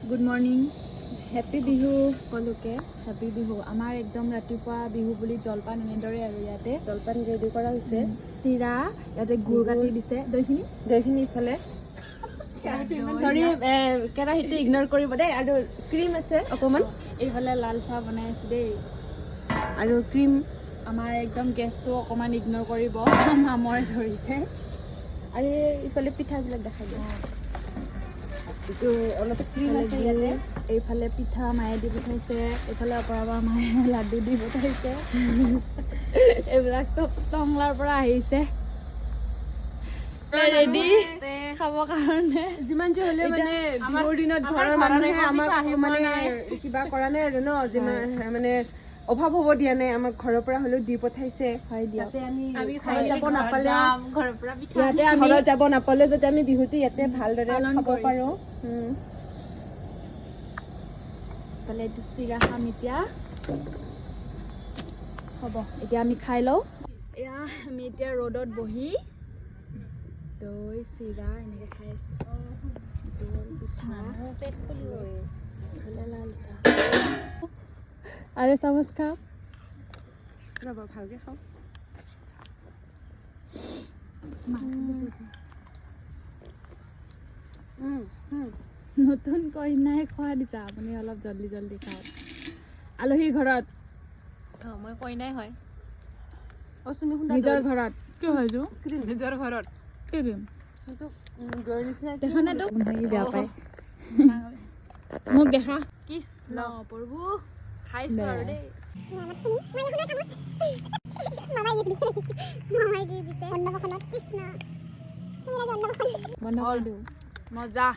good morning happy Bihu সকলোকে happy Bihu আমাৰ একদম ৰাতিপুৱা বিহু বুলি জলপান এনেদৰে আৰু ইয়াতে জলপান ৰেডি কৰা হৈছে চিৰা ইয়াতে গুৰ কাটি দিছে দৈখিনি ইফালে সৰি কেৰাহীটো ইগন'ৰ কৰিব দেই আৰু ক্ৰীম আছে অকণমান এইফালে লাল চাহ বনাই আছো দেই আৰু ক্ৰীম আমাৰ একদম গেছটো অকণমান ইগন'ৰ কৰিব মামৰে ধৰিছে আৰু ইফালে পিঠাবিলাক দেখাই দিওঁ এইটো অলপ ক্ৰীম আছে ইয়াতে এইফালে পিঠা মায়ে দি পঠাইছে এইফালে অপৰাবা মায়ে লাডু দি পঠাইছে এইবিলাক চব টংলাৰ পৰা আহিছে ৰেডি খাবৰ কাৰণে যিমান যি হ'লেও মানে বিহুৰ দিনত ঘৰৰ মানুহে আমাক মানে কিবা কৰা নাই আৰু ন যিমান মানে অভাৱ হ'ব দিয়া নাই আমাক ঘৰৰ পৰা হ'লেও দি পঠাইছে হয় দিয়ক যাতে আমি ঘৰত যাব নাপালে ঘৰৰ পৰা ইয়াতে ঘৰত যাব নাপালে যাতে আমি বিহুটো ইয়াতে ভালদৰে খাব পাৰোঁ এইফালে এইটো চিৰা খাম এতিয়া হ'ব এতিয়া আমি খাই লওঁ এয়া আমি এতিয়া ৰ'দত বহি দৈ চিৰা এনেকৈ খাই আছোঁ দৈ পিঠা এইফালে লাল চাহ আৰু চামুচ খাওঁ ৰ'ব ভালকৈ খাওঁ নতুন কইনাই খোৱা দিছা আপুনি অলপ জল্দি জল্দি খাওক আলহীৰ ঘৰত মই কইনাই হয় নিজৰ ঘৰত কি হয়তো নিজৰ ঘৰত কি দিম দৈৰ নিচিনা দেখা নাইতো বেয়া পায় মোক দেখা কৃষ্ণ প্ৰভু খাইছো আৰু দেই বন্ধ কৰি দিওঁ মজা